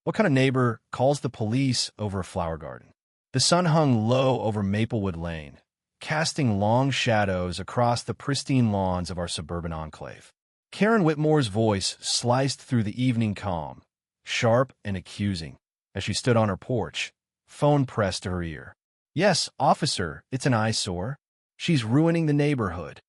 What kind of neighbor calls the police over a flower garden? The sun hung low over Maplewood Lane, casting long shadows across the pristine lawns of our suburban enclave. Karen Whitmore's voice sliced through the evening calm, sharp and accusing, as she stood on her porch, phone pressed to her ear. "Yes, officer, it's an eyesore. She's ruining the neighborhood."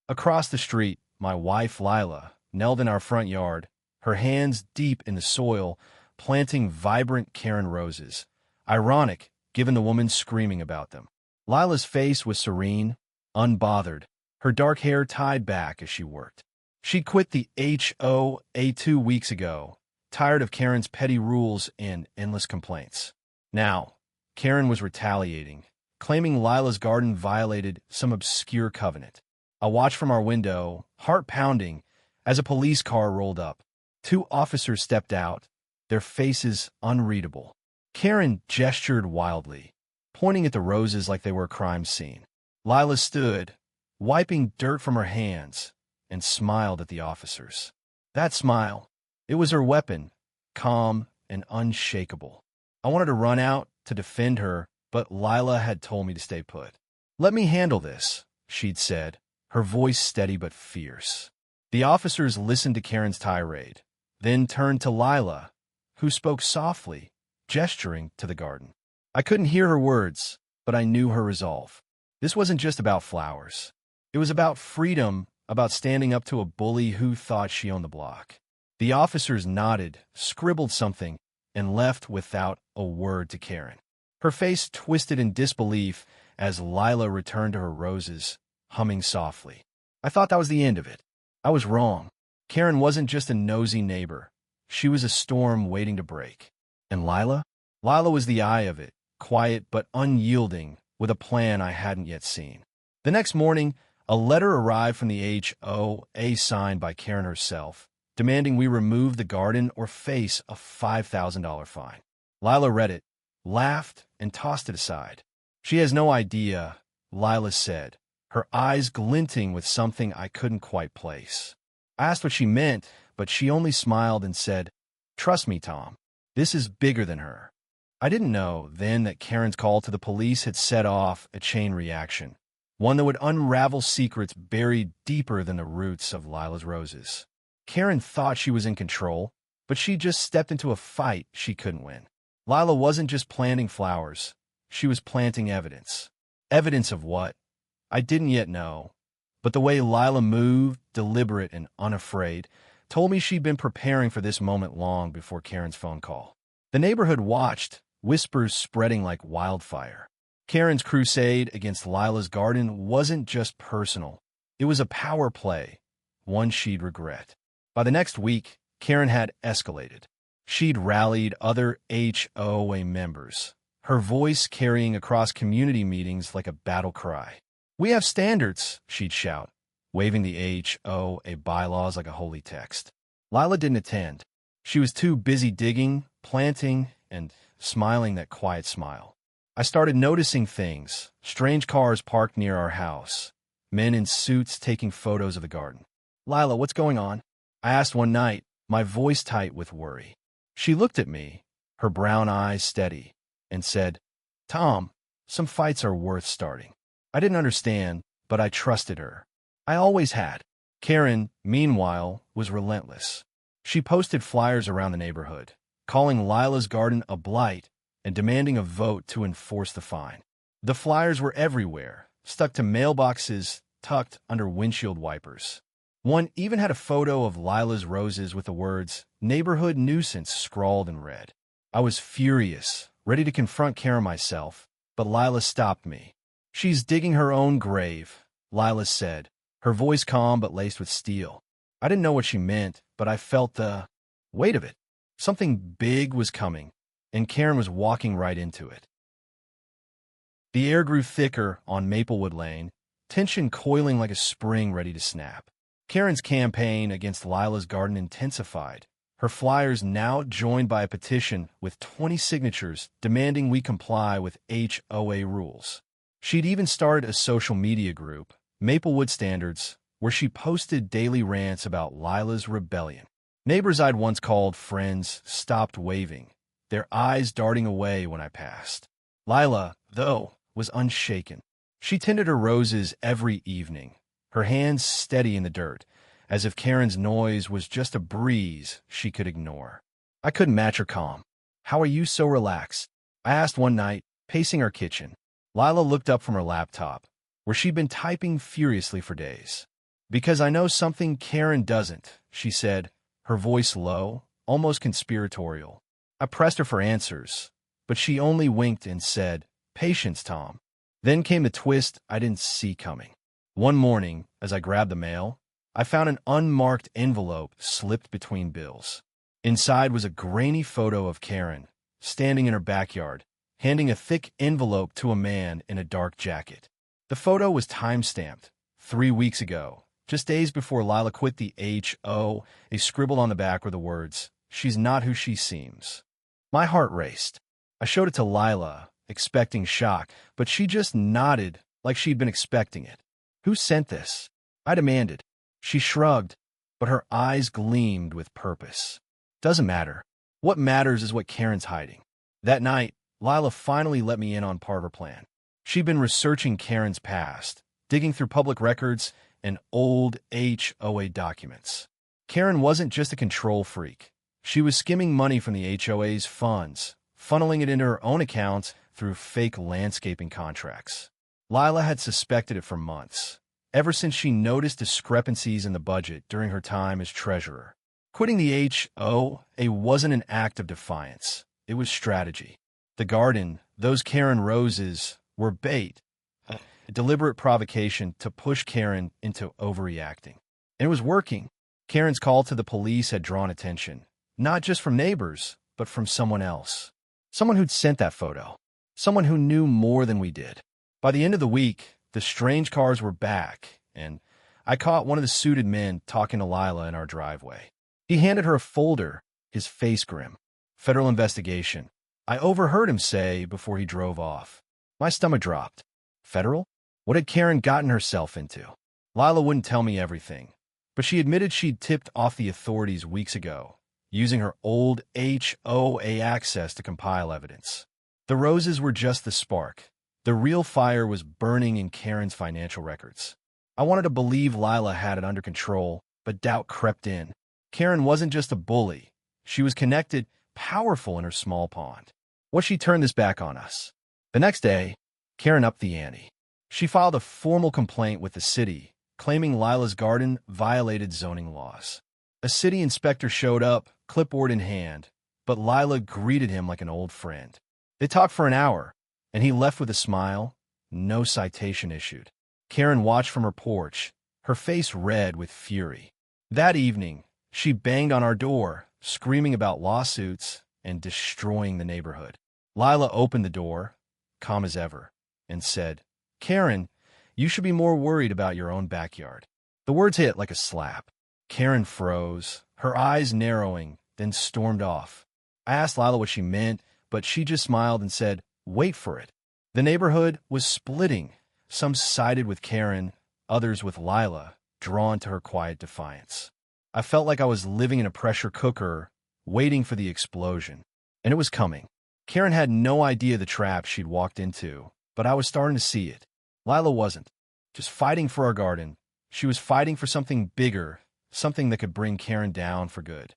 Across the street, my wife Lila knelt in our front yard, her hands deep in the soil, planting vibrant Karen roses. Ironic, given the woman screaming about them. Lila's face was serene, unbothered, her dark hair tied back as she worked. She'd quit the HOA 2 weeks ago, tired of Karen's petty rules and endless complaints. Now, Karen was retaliating, claiming Lila's garden violated some obscure covenant. I watched from our window, heart pounding, as a police car rolled up. 2 officers stepped out, their faces unreadable. Karen gestured wildly, pointing at the roses like they were a crime scene. Lila stood, wiping dirt from her hands, and smiled at the officers. That smile, it was her weapon, calm and unshakable. I wanted to run out to defend her, but Lila had told me to stay put. "Let me handle this," she'd said, her voice steady but fierce. The officers listened to Karen's tirade, then turned to Lila, who spoke softly, gesturing to the garden. I couldn't hear her words, but I knew her resolve. This wasn't just about flowers. It was about freedom, about standing up to a bully who thought she owned the block. The officers nodded, scribbled something, and left without a word to Karen. Her face twisted in disbelief as Lila returned to her roses, humming softly. I thought that was the end of it. I was wrong. Karen wasn't just a nosy neighbor. She was a storm waiting to break. And Lila? Lila was the eye of it, quiet but unyielding, with a plan I hadn't yet seen. The next morning, a letter arrived from the HOA signed by Karen herself, demanding we remove the garden or face a $5,000 fine. Lila read it, laughed, and tossed it aside. "She has no idea," Lila said, her eyes glinting with something I couldn't quite place. I asked what she meant, but she only smiled and said, "Trust me, Tom. This is bigger than her." I didn't know then that Karen's call to the police had set off a chain reaction, one that would unravel secrets buried deeper than the roots of Lila's roses. Karen thought she was in control, but she just stepped into a fight she couldn't win. Lila wasn't just planting flowers. She was planting evidence. Evidence of what? I didn't yet know, but the way Lila moved, deliberate and unafraid, told me she'd been preparing for this moment long before Karen's phone call. The neighborhood watched, whispers spreading like wildfire. Karen's crusade against Lila's garden wasn't just personal. It was a power play, one she'd regret. By the next week, Karen had escalated. She'd rallied other HOA members, her voice carrying across community meetings like a battle cry. "We have standards," she'd shout, waving the HOA bylaws like a holy text. Lila didn't attend. She was too busy digging, planting, and smiling that quiet smile. I started noticing things, strange cars parked near our house, men in suits taking photos of the garden. "Lila, what's going on?" I asked one night, my voice tight with worry. She looked at me, her brown eyes steady, and said, "Tom, some fights are worth starting." I didn't understand, but I trusted her. I always had. Karen, meanwhile, was relentless. She posted flyers around the neighborhood, calling Lila's garden a blight and demanding a vote to enforce the fine. The flyers were everywhere, stuck to mailboxes, tucked under windshield wipers. One even had a photo of Lila's roses with the words, "Neighborhood Nuisance," scrawled in red. I was furious, ready to confront Karen myself, but Lila stopped me. "She's digging her own grave," Lila said, her voice calm but laced with steel. I didn't know what she meant, but I felt the weight of it. Something big was coming, and Karen was walking right into it. The air grew thicker on Maplewood Lane, tension coiling like a spring ready to snap. Karen's campaign against Lila's garden intensified, her flyers now joined by a petition with 20 signatures demanding we comply with HOA rules. She'd even started a social media group, Maplewood Standards, where she posted daily rants about Lila's rebellion. Neighbors I'd once called friends stopped waving, their eyes darting away when I passed. Lila, though, was unshaken. She tended her roses every evening, her hands steady in the dirt, as if Karen's noise was just a breeze she could ignore. I couldn't match her calm. "How are you so relaxed?" I asked one night, pacing our kitchen. Lila looked up from her laptop, where she'd been typing furiously for days. "Because I know something Karen doesn't," she said, her voice low, almost conspiratorial. I pressed her for answers, but she only winked and said, "Patience, Tom." Then came the twist I didn't see coming. One morning, as I grabbed the mail, I found an unmarked envelope slipped between bills. Inside was a grainy photo of Karen, standing in her backyard, handing a thick envelope to a man in a dark jacket. The photo was time-stamped, 3 weeks ago, just days before Lila quit the HOA. Scribbled on the back were the words, "She's not who she seems." My heart raced. I showed it to Lila, expecting shock, but she just nodded like she'd been expecting it. "Who sent this?" I demanded. She shrugged, but her eyes gleamed with purpose. "Doesn't matter. What matters is what Karen's hiding." That night, Lila finally let me in on part of her plan. She'd been researching Karen's past, digging through public records and old HOA documents. Karen wasn't just a control freak. She was skimming money from the HOA's funds, funneling it into her own accounts through fake landscaping contracts. Lila had suspected it for months, ever since she noticed discrepancies in the budget during her time as treasurer. Quitting the HOA wasn't an act of defiance. It was strategy. The garden, those Karen roses, were bait, a deliberate provocation to push Karen into overreacting. And it was working. Karen's call to the police had drawn attention, not just from neighbors, but from someone else. Someone who'd sent that photo. Someone who knew more than we did. By the end of the week, the strange cars were back, and I caught one of the suited men talking to Lila in our driveway. He handed her a folder, his face grim. "Federal investigation," I overheard him say before he drove off. My stomach dropped. Federal? What had Karen gotten herself into? Lila wouldn't tell me everything, but she admitted she'd tipped off the authorities weeks ago, using her old HOA access to compile evidence. The roses were just the spark. The real fire was burning in Karen's financial records. I wanted to believe Lila had it under control, but doubt crept in. Karen wasn't just a bully. She was connected, powerful in her small pond. Was she turned this back on us? The next day, Karen upped the ante. She filed a formal complaint with the city, claiming Lila's garden violated zoning laws. A city inspector showed up, clipboard in hand, but Lila greeted him like an old friend. They talked for an hour, and he left with a smile, no citation issued. Karen watched from her porch, her face red with fury. That evening, she banged on our door, screaming about lawsuits and destroying the neighborhood. Lila opened the door, calm as ever, and said, "Karen, you should be more worried about your own backyard." The words hit like a slap. Karen froze, her eyes narrowing, then stormed off. I asked Lila what she meant, but she just smiled and said, "Wait for it." The neighborhood was splitting. Some sided with Karen, others with Lila, drawn to her quiet defiance. I felt like I was living in a pressure cooker, waiting for the explosion. And it was coming. Karen had no idea the trap she'd walked into, but I was starting to see it. Lila wasn't just fighting for our garden. She was fighting for something bigger, something that could bring Karen down for good.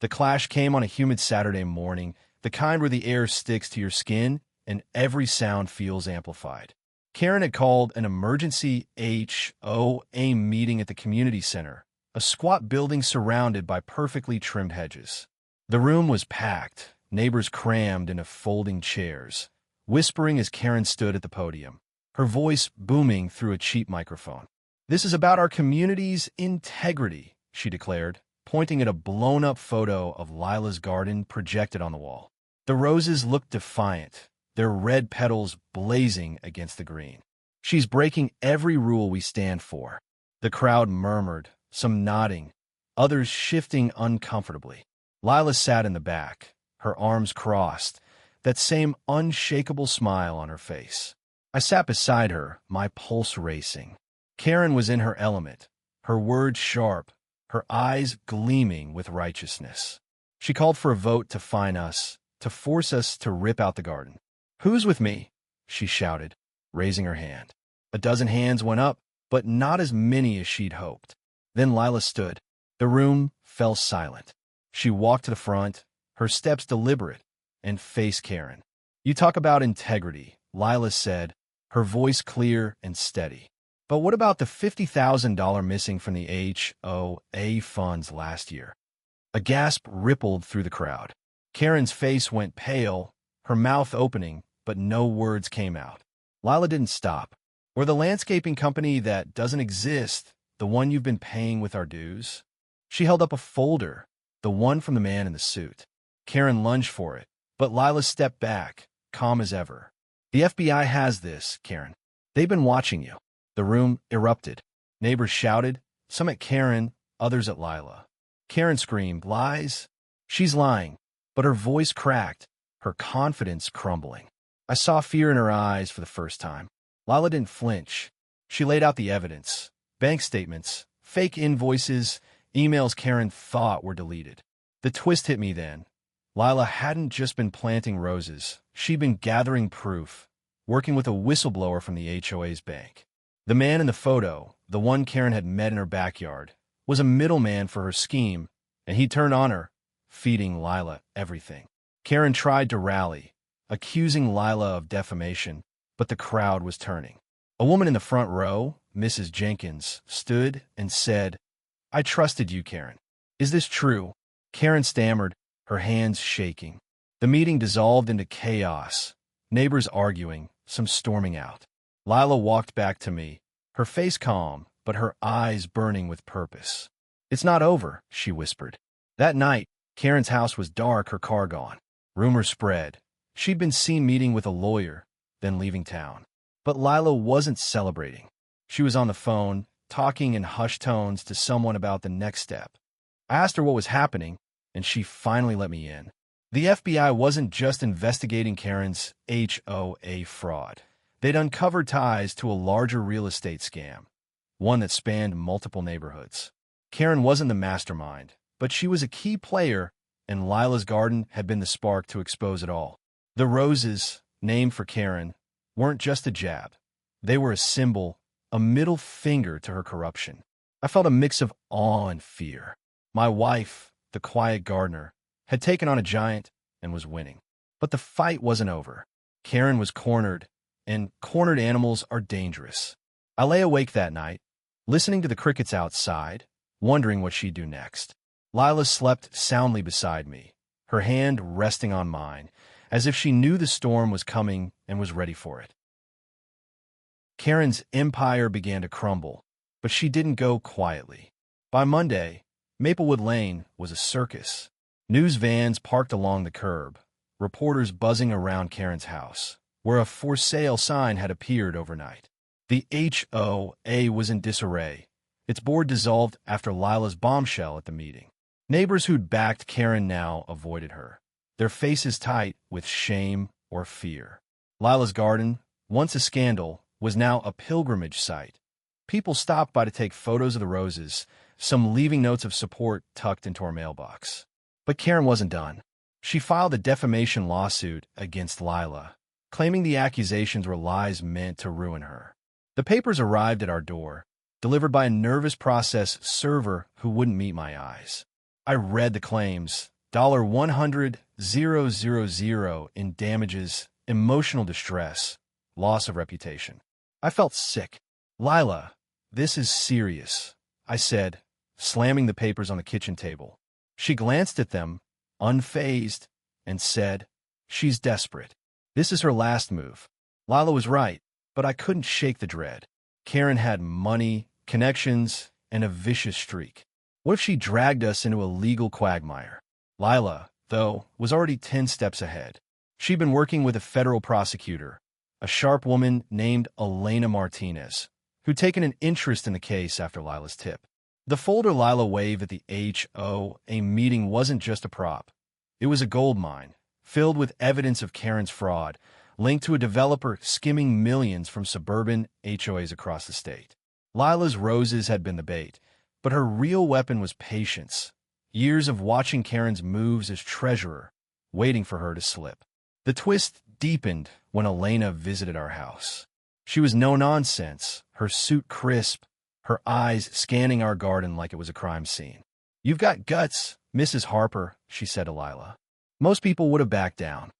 The clash came on a humid Saturday morning, the kind where the air sticks to your skin and every sound feels amplified. Karen had called an emergency HOA meeting at the community center, a squat building surrounded by perfectly trimmed hedges. The room was packed, neighbors crammed into folding chairs, whispering as Karen stood at the podium, her voice booming through a cheap microphone. "This is about our community's integrity," she declared, pointing at a blown-up photo of Lila's garden projected on the wall. The roses looked defiant, their red petals blazing against the green. "She's breaking every rule we stand for." The crowd murmured, some nodding, others shifting uncomfortably. Lila sat in the back, her arms crossed, that same unshakable smile on her face. I sat beside her, my pulse racing. Karen was in her element, her words sharp, her eyes gleaming with righteousness. She called for a vote to fine us, to force us to rip out the garden. "Who's with me?" she shouted, raising her hand. A dozen hands went up, but not as many as she'd hoped. Then Lila stood. The room fell silent. She walked to the front, her steps deliberate, and faced Karen. "You talk about integrity," Lila said, her voice clear and steady. "But what about the $50,000 missing from the HOA funds last year?" A gasp rippled through the crowd. Karen's face went pale, her mouth opening, but no words came out. Lila didn't stop. "Or the landscaping company that doesn't exist, the one you've been paying with our dues?" She held up a folder, the one from the man in the suit. Karen lunged for it, but Lila stepped back, calm as ever. "The FBI has this, Karen. They've been watching you." The room erupted. Neighbors shouted, some at Karen, others at Lila. Karen screamed, "Lies! She's lying." But her voice cracked, her confidence crumbling. I saw fear in her eyes for the first time. Lila didn't flinch. She laid out the evidence: bank statements, fake invoices, emails Karen thought were deleted. The twist hit me then. Lila hadn't just been planting roses. She'd been gathering proof, working with a whistleblower from the HOA's bank. The man in the photo, the one Karen had met in her backyard, was a middleman for her scheme, and he turned on her, feeding Lila everything. Karen tried to rally, accusing Lila of defamation, but the crowd was turning. A woman in the front row, Mrs. Jenkins, stood and said, "I trusted you, Karen. Is this true?" Karen stammered, her hands shaking. The meeting dissolved into chaos, neighbors arguing, some storming out. Lila walked back to me, her face calm, but her eyes burning with purpose. "It's not over," she whispered. That night, Karen's house was dark, her car gone. Rumors spread. She'd been seen meeting with a lawyer, then leaving town. But Lila wasn't celebrating. She was on the phone, talking in hushed tones to someone about the next step. I asked her what was happening, and she finally let me in. The FBI wasn't just investigating Karen's HOA fraud. They'd uncovered ties to a larger real estate scam, one that spanned multiple neighborhoods. Karen wasn't the mastermind, but she was a key player, and Lila's garden had been the spark to expose it all. The roses, named for Karen, weren't just a jab. They were a symbol, a middle finger to her corruption. I felt a mix of awe and fear. My wife, the quiet gardener, had taken on a giant and was winning. But the fight wasn't over. Karen was cornered, and cornered animals are dangerous. I lay awake that night, listening to the crickets outside, wondering what she'd do next. Lila slept soundly beside me, her hand resting on mine, as if she knew the storm was coming and was ready for it. Karen's empire began to crumble, but she didn't go quietly. By Monday, Maplewood Lane was a circus. News vans parked along the curb, reporters buzzing around Karen's house, where a for sale sign had appeared overnight. The HOA was in disarray. Its board dissolved after Lila's bombshell at the meeting. Neighbors who'd backed Karen now avoided her, their faces tight with shame or fear. Lila's garden, once a scandal, was now a pilgrimage site. People stopped by to take photos of the roses, some leaving notes of support tucked into our mailbox. But Karen wasn't done. She filed a defamation lawsuit against Lila, claiming the accusations were lies meant to ruin her. The papers arrived at our door, delivered by a nervous process server who wouldn't meet my eyes. I read the claims: $100,000 in damages, emotional distress, loss of reputation. I felt sick. "Lila, this is serious," I said, slamming the papers on the kitchen table. She glanced at them, unfazed, and said, "She's desperate. This is her last move." Lila was right, but I couldn't shake the dread. Karen had money, connections, and a vicious streak. What if she dragged us into a legal quagmire? Lila, though, was already 10 steps ahead. She'd been working with a federal prosecutor, a sharp woman named Elena Martinez, who'd taken an interest in the case after Lila's tip. The folder Lila waved at the HOA meeting wasn't just a prop. It was a gold mine, filled with evidence of Karen's fraud, linked to a developer skimming millions from suburban HOAs across the state. Lila's roses had been the bait, But her real weapon was patience. Years of watching Karen's moves as treasurer, waiting for her to slip. The twist deepened when Elena visited our house. She was no-nonsense, her suit crisp, her eyes scanning our garden like it was a crime scene. "You've got guts, Mrs. Harper," she said to Lila. Most people would have backed down.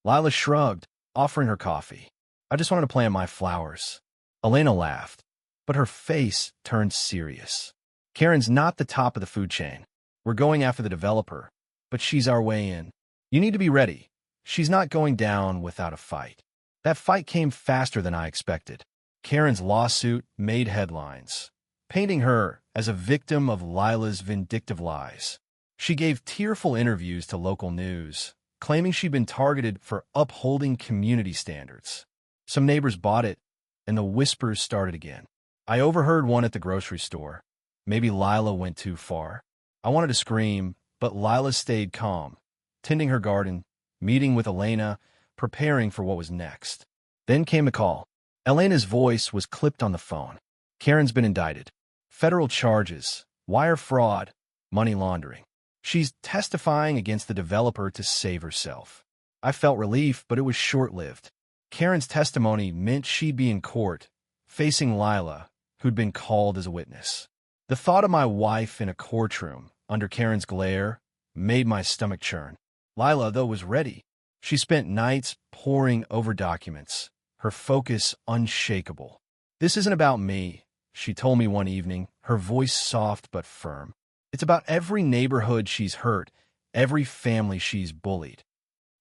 Lila shrugged, offering her coffee. "I just wanted to plant my flowers." Elena laughed, but her face turned serious. "Karen's not the top of the food chain. We're going after the developer, but she's our way in. You need to be ready. She's not going down without a fight." That fight came faster than I expected. Karen's lawsuit made headlines, painting her as a victim of Lila's vindictive lies. She gave tearful interviews to local news, claiming she'd been targeted for upholding community standards. Some neighbors bought it, and the whispers started again. I overheard one at the grocery store. Maybe Lila went too far. I wanted to scream, but Lila stayed calm, tending her garden, meeting with Elena, preparing for what was next. Then came a call. Elena's voice was clipped on the phone. "Karen's been indicted. Federal charges, wire fraud, money laundering. She's testifying against the developer to save herself." I felt relief, but it was short-lived. Karen's testimony meant she'd be in court, facing Lila, who'd been called as a witness. The thought of my wife in a courtroom, under Karen's glare, made my stomach churn. Lila, though, was ready. She spent nights poring over documents, her focus unshakable. "This isn't about me," she told me one evening, her voice soft but firm. "It's about every neighborhood she's hurt, every family she's bullied."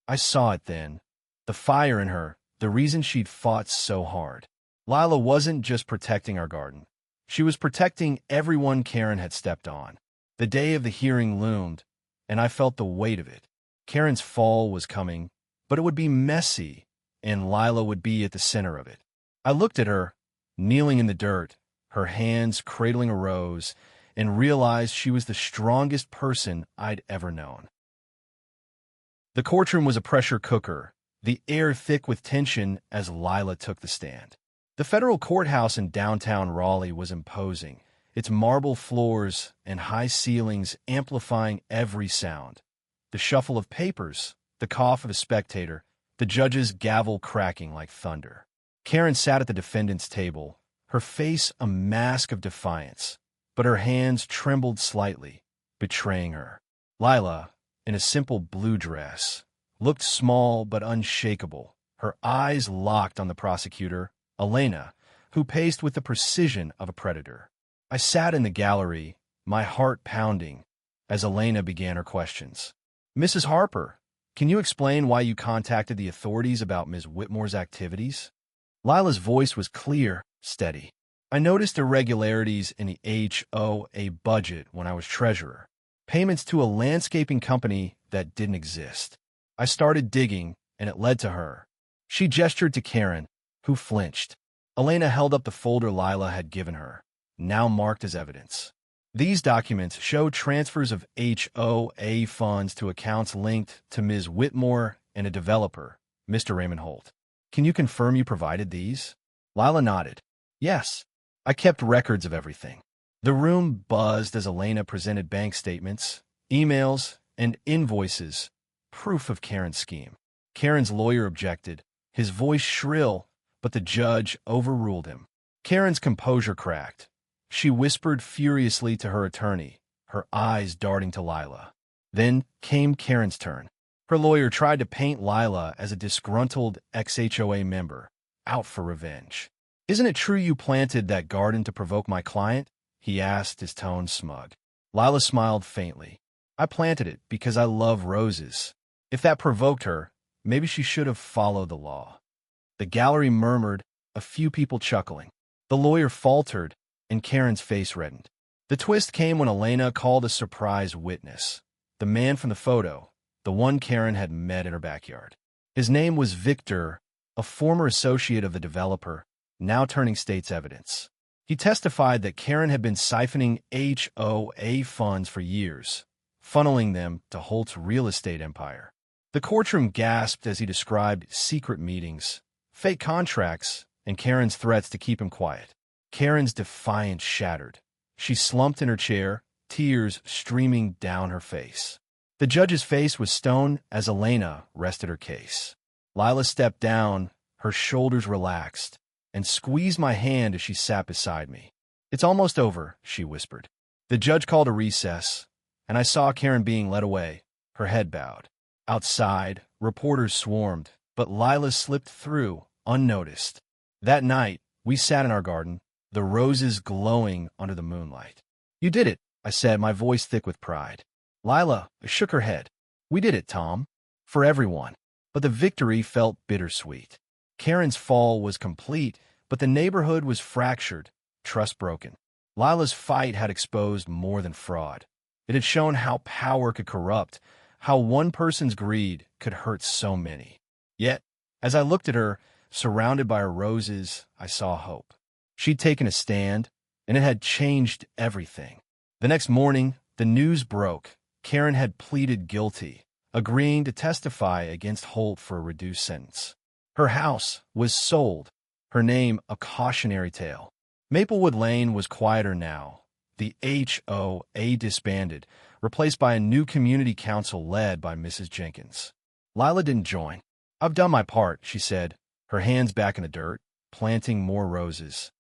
I saw it then. The fire in her, the reason she'd fought so hard. Lila wasn't just protecting our garden. She was protecting everyone Karen had stepped on. The day of the hearing loomed, and I felt the weight of it. Karen's fall was coming, but it would be messy, and Lila would be at the center of it. I looked at her, kneeling in the dirt, her hands cradling a rose, and realized she was the strongest person I'd ever known. The courtroom was a pressure cooker, the air thick with tension as Lila took the stand. The federal courthouse in downtown Raleigh was imposing, its marble floors and high ceilings amplifying every sound. The shuffle of papers, the cough of a spectator, the judge's gavel cracking like thunder. Karen sat at the defendant's table, her face a mask of defiance, but her hands trembled slightly, betraying her. Lila, in a simple blue dress, looked small but unshakable, her eyes locked on the prosecutor, Elena, who paced with the precision of a predator. I sat in the gallery, my heart pounding, as Elena began her questions. "Mrs. Harper, can you explain why you contacted the authorities about Ms. Whitmore's activities?" Lila's voice was clear, steady. "I noticed irregularities in the HOA budget when I was treasurer. Payments to a landscaping company that didn't exist. I started digging, and it led to her." She gestured to Karen, who flinched. Elena held up the folder Lila had given her, now marked as evidence. These documents show transfers of HOA funds to accounts linked to Ms. Whitmore and a developer, Mr. Raymond Holt. "Can you confirm you provided these?" Lila nodded. "Yes, I kept records of everything." The room buzzed as Elena presented bank statements, emails, and invoices, proof of Karen's scheme. Karen's lawyer objected, his voice shrill, but the judge overruled him. Karen's composure cracked. She whispered furiously to her attorney, her eyes darting to Lila. Then came Karen's turn. Her lawyer tried to paint Lila as a disgruntled ex-HOA member, out for revenge. "Isn't it true you planted that garden to provoke my client?" he asked, his tone smug. Lila smiled faintly. "I planted it because I love roses. If that provoked her, maybe she should have followed the law." The gallery murmured, a few people chuckling. The lawyer faltered, and Karen's face reddened. The twist came when Elena called a surprise witness, the man from the photo, the one Karen had met in her backyard. His name was Victor, a former associate of the developer, now turning state's evidence. He testified that Karen had been siphoning HOA funds for years, funneling them to Holt's real estate empire. The courtroom gasped as he described secret meetings, fake contracts, and Karen's threats to keep him quiet. Karen's defiance shattered. She slumped in her chair, tears streaming down her face. The judge's face was stone as Elena rested her case. Lila stepped down, her shoulders relaxed, and squeezed my hand as she sat beside me. "It's almost over," she whispered. The judge called a recess, and I saw Karen being led away, her head bowed. Outside, reporters swarmed, but Lila slipped through, unnoticed. That night, we sat in our garden, the roses glowing under the moonlight. "You did it," I said, my voice thick with pride. Lila shook her head. "We did it, Tom. For everyone." But the victory felt bittersweet. Karen's fall was complete, but the neighborhood was fractured, trust broken. Lila's fight had exposed more than fraud. It had shown how power could corrupt, how one person's greed could hurt so many. Yet, as I looked at her, surrounded by her roses, I saw hope. She'd taken a stand, and it had changed everything. The next morning, the news broke. Karen had pleaded guilty, agreeing to testify against Holt for a reduced sentence. Her house was sold, her name a cautionary tale. Maplewood Lane was quieter now. The HOA disbanded, replaced by a new community council led by Mrs. Jenkins. Lila didn't join. "I've done my part," she said, her hands back in the dirt, planting more roses.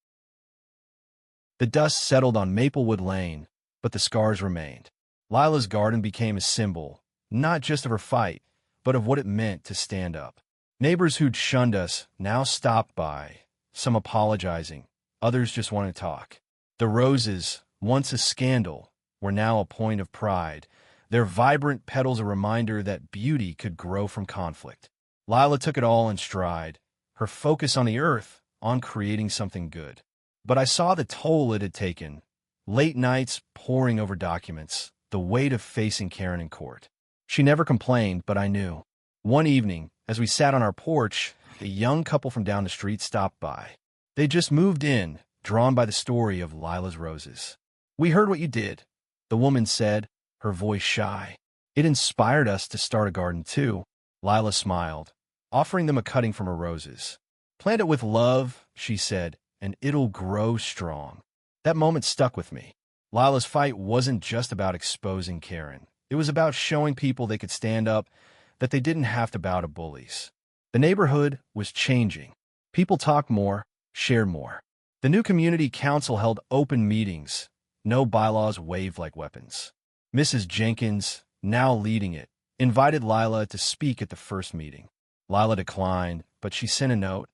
The dust settled on Maplewood Lane, but the scars remained. Lila's garden became a symbol, not just of her fight, but of what it meant to stand up. Neighbors who'd shunned us now stopped by, some apologizing, others just wanted to talk. The roses, once a scandal, were now a point of pride, their vibrant petals a reminder that beauty could grow from conflict. Lila took it all in stride, her focus on the earth, on creating something good. But I saw the toll it had taken. Late nights poring over documents, the weight of facing Karen in court. She never complained, but I knew. One evening, as we sat on our porch, a young couple from down the street stopped by. They just moved in, drawn by the story of Lila's roses. "We heard what you did," the woman said, her voice shy. "It inspired us to start a garden too." Lila smiled, offering them a cutting from her roses. "Plant it with love," she said, "and it'll grow strong." That moment stuck with me. Lila's fight wasn't just about exposing Karen. It was about showing people they could stand up, that they didn't have to bow to bullies. The neighborhood was changing. People talked more, shared more. The new community council held open meetings. No bylaws waved like weapons. Mrs. Jenkins, now leading it, invited Lila to speak at the first meeting. Lila declined, but she sent a note.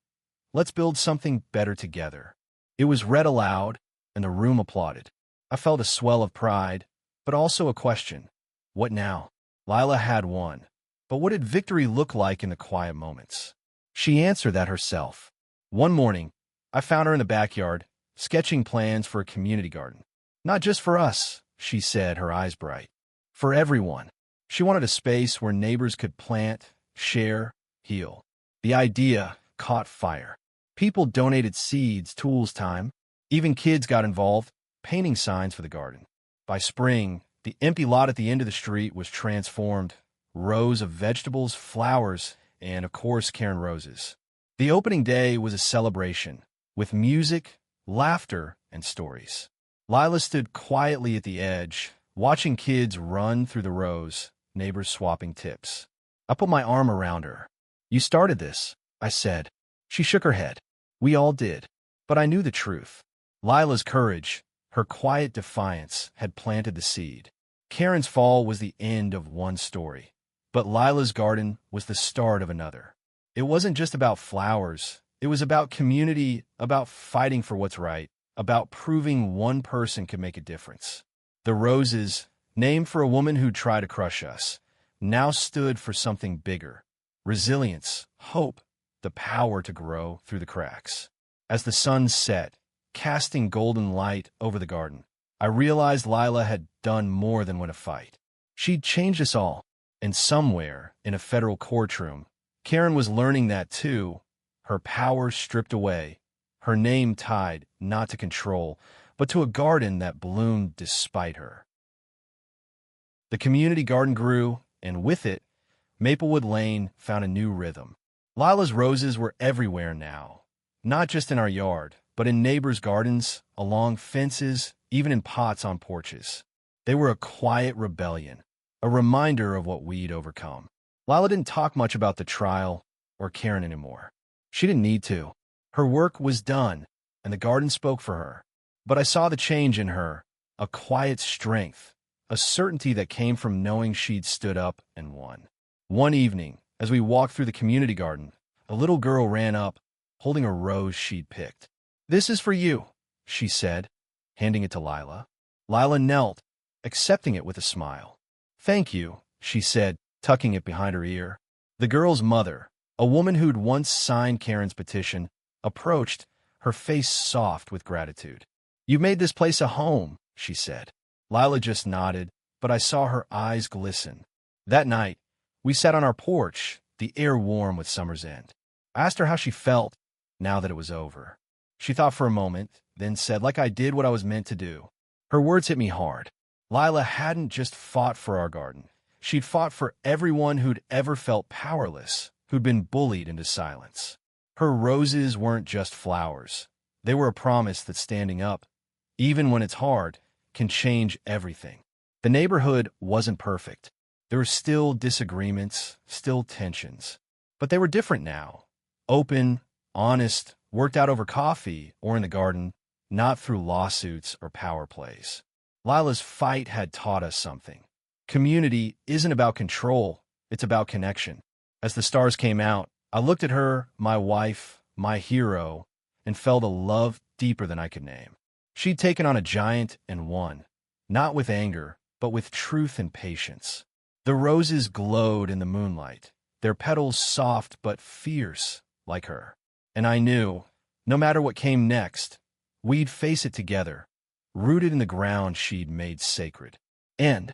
"Let's build something better together." It was read aloud, and the room applauded. I felt a swell of pride, but also a question. What now? Lila had won. But what did victory look like in the quiet moments? She answered that herself. One morning, I found her in the backyard, sketching plans for a community garden. "Not just for us," she said, her eyes bright. "For everyone." She wanted a space where neighbors could plant, share, heal. The idea caught fire. People donated seeds, tools, time. Even kids got involved, painting signs for the garden. By spring, the empty lot at the end of the street was transformed. Rows of vegetables, flowers, and, of course, Karen roses. The opening day was a celebration, with music, laughter, and stories. Lila stood quietly at the edge, watching kids run through the rows, neighbors swapping tips. I put my arm around her. "You started this," I said. She shook her head. "We all did." But I knew the truth. Lila's courage, her quiet defiance, had planted the seed. Karen's fall was the end of one story, but Lila's garden was the start of another. It wasn't just about flowers. It was about community, about fighting for what's right, about proving one person could make a difference. The roses, named for a woman who tried to crush us, now stood for something bigger. Resilience, hope, the power to grow through the cracks. As the sun set, casting golden light over the garden, I realized Lila had done more than win a fight. She'd changed us all, and somewhere, in a federal courtroom, Karen was learning that too, her power stripped away, her name tied not to control, but to a garden that bloomed despite her. The community garden grew, and with it, Maplewood Lane found a new rhythm. Lila's roses were everywhere now, not just in our yard, but in neighbors' gardens, along fences, even in pots on porches. They were a quiet rebellion, a reminder of what we'd overcome. Lila didn't talk much about the trial or Karen anymore. She didn't need to. Her work was done, and the garden spoke for her. But I saw the change in her, a quiet strength, a certainty that came from knowing she'd stood up and won. One evening, as we walked through the community garden, a little girl ran up, holding a rose she'd picked. "This is for you," she said, handing it to Lila. Lila knelt, accepting it with a smile. "Thank you," she said, tucking it behind her ear. The girl's mother, a woman who'd once signed Karen's petition, approached, her face soft with gratitude. "You made this place a home," she said. Lila just nodded, but I saw her eyes glisten. That night, we sat on our porch, the air warm with summer's end. I asked her how she felt now that it was over. She thought for a moment, then said, like I did what I was meant to do. Her words hit me hard. Lila hadn't just fought for our garden. She'd fought for everyone who'd ever felt powerless, who'd been bullied into silence. Her roses weren't just flowers. They were a promise that standing up, even when it's hard, can change everything. The neighborhood wasn't perfect. There were still disagreements, still tensions. But they were different now. Open, honest, worked out over coffee or in the garden, not through lawsuits or power plays. Lila's fight had taught us something. Community isn't about control, it's about connection. As the stars came out, I looked at her, my wife, my hero, and felt a love deeper than I could name. She'd taken on a giant and won, not with anger, but with truth and patience. The roses glowed in the moonlight, their petals soft but fierce, like her. And I knew, no matter what came next, we'd face it together, rooted in the ground she'd made sacred. End.